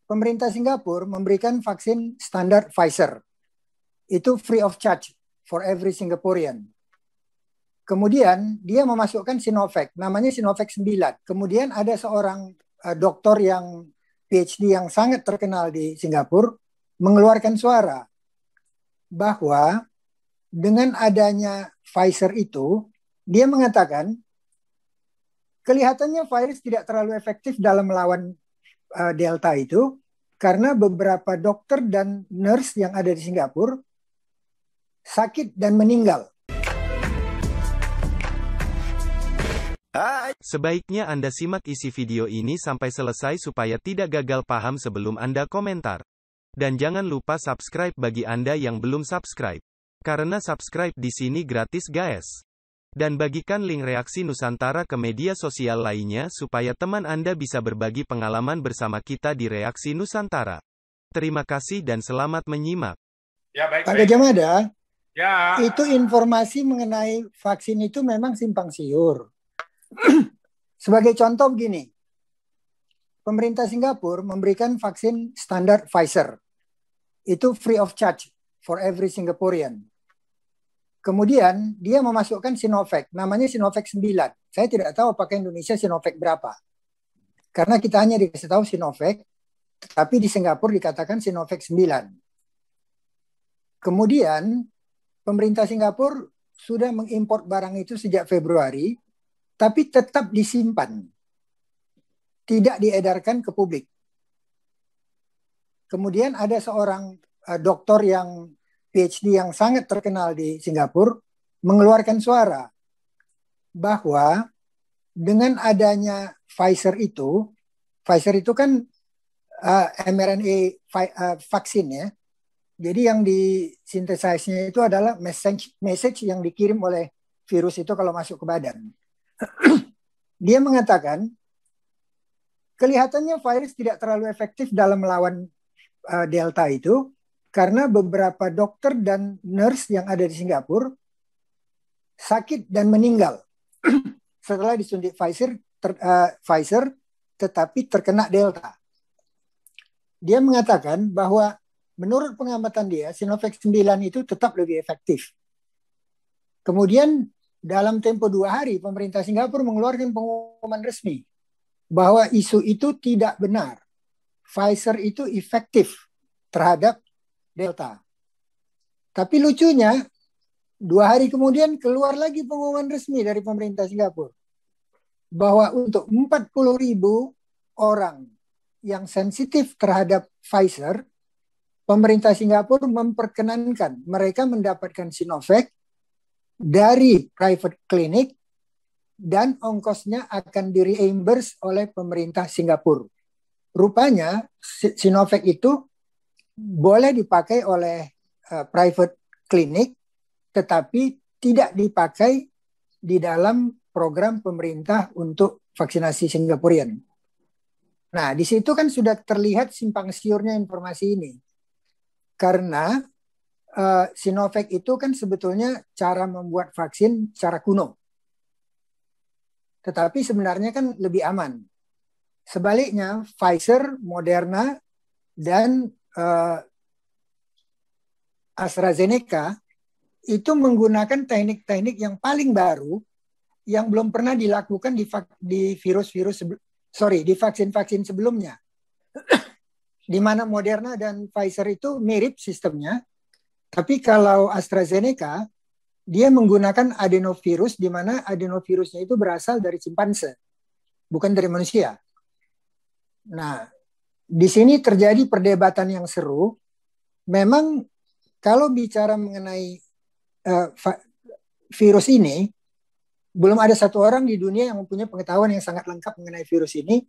pemerintah Singapura memberikan vaksin standar Pfizer. Itu free of charge for every Singaporean. Kemudian dia memasukkan Sinovac, namanya Sinovac 9. Kemudian ada seorang dokter yang PhD yang sangat terkenal di Singapura mengeluarkan suara bahwa dengan adanya Pfizer itu, dia mengatakan kelihatannya virus tidak terlalu efektif dalam melawan Delta itu karena beberapa dokter dan nurse yang ada di Singapura sakit dan meninggal. Sebaiknya Anda simak isi video ini sampai selesai supaya tidak gagal paham sebelum Anda komentar. Dan jangan lupa subscribe bagi Anda yang belum subscribe. Karena subscribe di sini gratis guys. Dan bagikan link reaksi Nusantara ke media sosial lainnya supaya teman Anda bisa berbagi pengalaman bersama kita di reaksi Nusantara. Terima kasih dan selamat menyimak. Ya, baik. Pak Gajah Mada, ya. Itu informasi mengenai vaksin itu memang simpang siur. Sebagai contoh begini, pemerintah Singapura memberikan vaksin standar Pfizer. Itu free of charge for every Singaporean. Kemudian dia memasukkan Sinovac, namanya Sinovac 9. Saya tidak tahu apakah Indonesia Sinovac berapa. Karena kita hanya dikasih tahu Sinovac, tapi di Singapura dikatakan Sinovac 9. Kemudian pemerintah Singapura sudah mengimpor barang itu sejak Februari, tapi tetap disimpan. Tidak diedarkan ke publik. Kemudian ada seorang dokter yang PhD yang sangat terkenal di Singapura mengeluarkan suara bahwa dengan adanya Pfizer itu kan mRNA vaksin ya. Jadi yang disintesisnya itu adalah message yang dikirim oleh virus itu kalau masuk ke badan. Dia mengatakan kelihatannya virus tidak terlalu efektif dalam melawan Delta itu karena beberapa dokter dan nurse yang ada di Singapura sakit dan meninggal setelah disuntik Pfizer tetapi terkena Delta. Dia mengatakan bahwa menurut pengamatan dia Sinovac 9 itu tetap lebih efektif. Kemudian dalam tempo 2 hari pemerintah Singapura mengeluarkan pengumuman resmi bahwa isu itu tidak benar. Pfizer itu efektif terhadap Delta. Tapi lucunya 2 hari kemudian keluar lagi pengumuman resmi dari pemerintah Singapura bahwa untuk 40.000 orang yang sensitif terhadap Pfizer, pemerintah Singapura memperkenankan mereka mendapatkan Sinovac dari private clinic dan ongkosnya akan di-reimburse oleh pemerintah Singapura. Rupanya Sinovac itu boleh dipakai oleh private clinic tetapi tidak dipakai di dalam program pemerintah untuk vaksinasi Singaporean. Nah, di situ kan sudah terlihat simpang siurnya informasi ini. Karena Sinovac itu kan sebetulnya cara membuat vaksin secara kuno. Tetapi sebenarnya kan lebih aman. Sebaliknya, Pfizer, Moderna, dan AstraZeneca itu menggunakan teknik-teknik yang paling baru yang belum pernah dilakukan di vaksin-vaksin sebelumnya. Di mana Moderna dan Pfizer itu mirip sistemnya, tapi kalau AstraZeneca dia menggunakan adenovirus di mana adenovirusnya itu berasal dari simpanse, bukan dari manusia. Nah, di sini terjadi perdebatan yang seru. Memang kalau bicara mengenai virus ini, belum ada satu orang di dunia yang mempunyai pengetahuan yang sangat lengkap mengenai virus ini,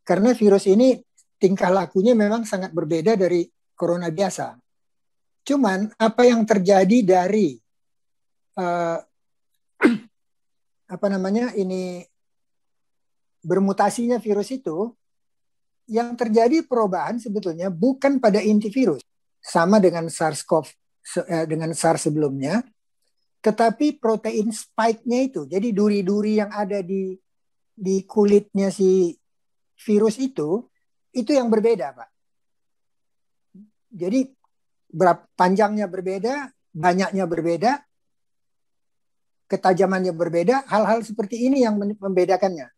karena virus ini tingkah lakunya memang sangat berbeda dari corona biasa. Cuman apa yang terjadi dari bermutasinya virus itu, yang terjadi perubahan sebetulnya bukan pada inti virus, sama dengan dengan SARS sebelumnya, tetapi protein spike-nya itu. Jadi duri-duri yang ada di kulitnya si virus itu yang berbeda, Pak. Jadi panjangnya berbeda, banyaknya berbeda, ketajamannya berbeda. Hal-hal seperti ini yang membedakannya,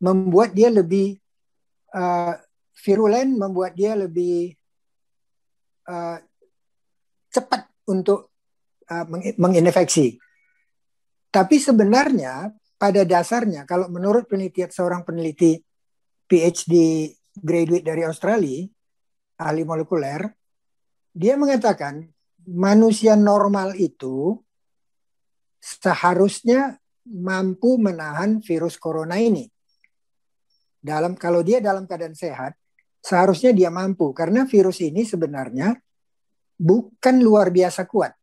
membuat dia lebih virulen, membuat dia lebih cepat untuk menginfeksi. Tapi sebenarnya pada dasarnya, kalau menurut penelitian seorang peneliti PhD graduate dari Australia, ahli molekuler, dia mengatakan manusia normal itu seharusnya mampu menahan virus corona ini. Kalau dia dalam keadaan sehat, seharusnya dia mampu, karena virus ini sebenarnya bukan luar biasa kuat.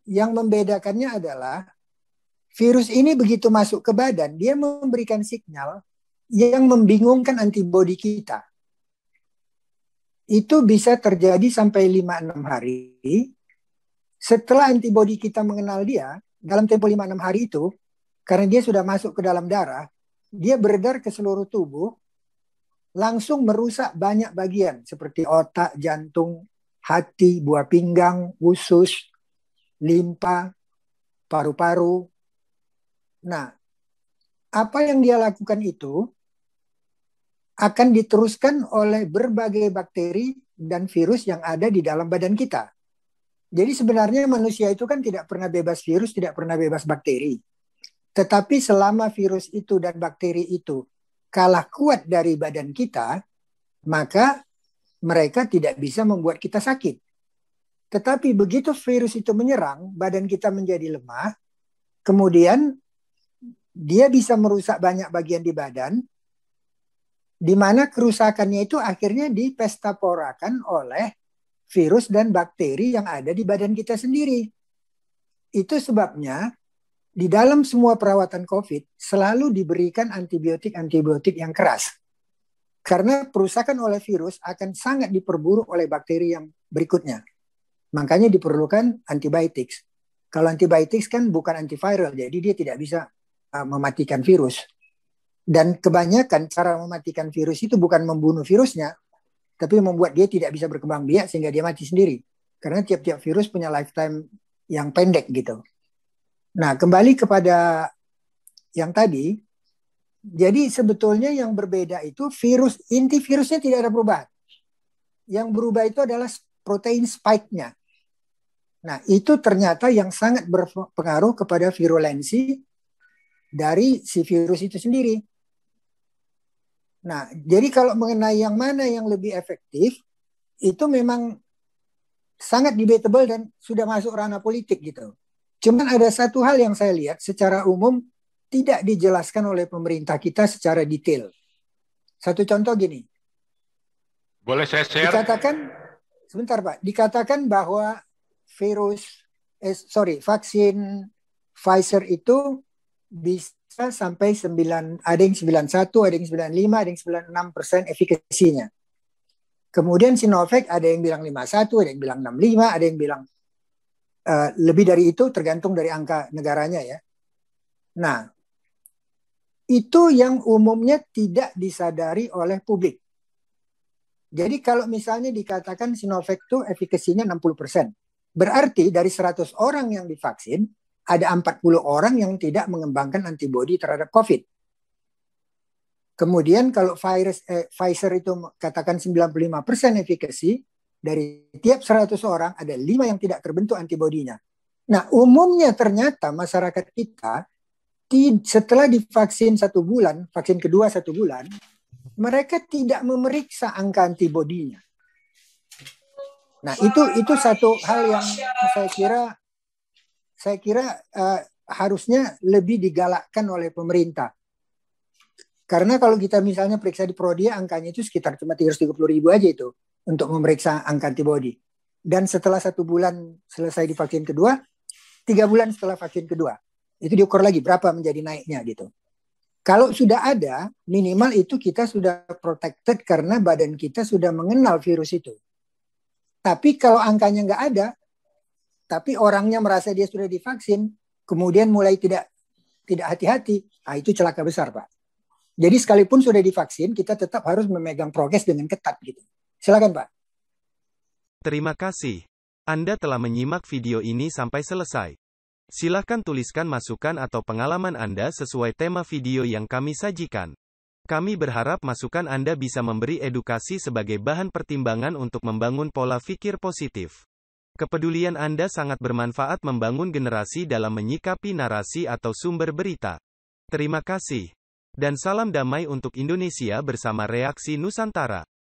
Yang membedakannya adalah virus ini begitu masuk ke badan, dia memberikan sinyal yang membingungkan antibodi kita. Itu bisa terjadi sampai 5-6 hari. Setelah antibodi kita mengenal dia, dalam tempo 5-6 hari itu, karena dia sudah masuk ke dalam darah, dia beredar ke seluruh tubuh, langsung merusak banyak bagian, seperti otak, jantung, hati, buah pinggang, usus, limpa, paru-paru. Nah, apa yang dia lakukan itu akan diteruskan oleh berbagai bakteri dan virus yang ada di dalam badan kita. Jadi sebenarnya manusia itu kan tidak pernah bebas virus, tidak pernah bebas bakteri. Tetapi selama virus itu dan bakteri itu kalah kuat dari badan kita, maka mereka tidak bisa membuat kita sakit. Tetapi begitu virus itu menyerang, badan kita menjadi lemah, kemudian dia bisa merusak banyak bagian di badan, di mana kerusakannya itu akhirnya dipestaporakan oleh virus dan bakteri yang ada di badan kita sendiri. Itu sebabnya di dalam semua perawatan COVID selalu diberikan antibiotik yang keras. Karena perusakan oleh virus akan sangat diperburuk oleh bakteri yang berikutnya. Makanya diperlukan antibiotik. Kalau antibiotik kan bukan antiviral, jadi dia tidak bisa mematikan virus. Dan kebanyakan cara mematikan virus itu bukan membunuh virusnya, tapi membuat dia tidak bisa berkembang biak sehingga dia mati sendiri. Karena tiap-tiap virus punya lifetime yang pendek gitu. Nah, kembali kepada yang tadi, jadi sebetulnya yang berbeda itu inti virusnya tidak ada perubahan. Yang berubah itu adalah protein spike-nya. Nah, itu ternyata yang sangat berpengaruh kepada virulensi dari si virus itu sendiri. Nah, jadi kalau mengenai yang mana yang lebih efektif, itu memang sangat debatable dan sudah masuk ranah politik gitu. Cuman ada satu hal yang saya lihat secara umum tidak dijelaskan oleh pemerintah kita secara detail. Satu contoh gini. Boleh saya share? Dikatakan bahwa vaksin Pfizer itu bisa sampai 9, ada yang 91, ada yang 95, ada yang 96% efikasinya. Kemudian Sinovac ada yang bilang 51, ada yang bilang 65, ada yang bilang lebih dari itu, tergantung dari angka negaranya ya. Nah, itu yang umumnya tidak disadari oleh publik. Jadi kalau misalnya dikatakan Sinovac itu efikasinya 60%, berarti dari 100 orang yang divaksin, ada 40 orang yang tidak mengembangkan antibodi terhadap COVID. Kemudian kalau Pfizer itu katakan 95% efikasi, dari tiap 100 orang ada 5 yang tidak terbentuk antibodinya. Nah, umumnya ternyata masyarakat kita setelah divaksin 1 bulan, vaksin kedua 1 bulan, mereka tidak memeriksa angka antibodinya. Nah, itu satu hal yang saya kira harusnya lebih digalakkan oleh pemerintah. Karena kalau kita misalnya periksa di Prodia, angkanya itu sekitar cuma 330.000 aja itu untuk memeriksa angka antibodi. Dan setelah 1 bulan selesai di vaksin kedua, 3 bulan setelah vaksin kedua, itu diukur lagi berapa menjadi naiknya gitu. Kalau sudah ada, minimal itu kita sudah protected karena badan kita sudah mengenal virus itu. Tapi kalau angkanya nggak ada, tapi orangnya merasa dia sudah divaksin, kemudian mulai tidak hati-hati, itu celaka besar, Pak. Jadi sekalipun sudah divaksin, kita tetap harus memegang prokes dengan ketat gitu. Silakan, Pak. Terima kasih. Anda telah menyimak video ini sampai selesai. Silahkan tuliskan masukan atau pengalaman Anda sesuai tema video yang kami sajikan. Kami berharap masukan Anda bisa memberi edukasi sebagai bahan pertimbangan untuk membangun pola pikir positif. Kepedulian Anda sangat bermanfaat membangun generasi dalam menyikapi narasi atau sumber berita. Terima kasih. Dan salam damai untuk Indonesia bersama Reaksi Nusantara.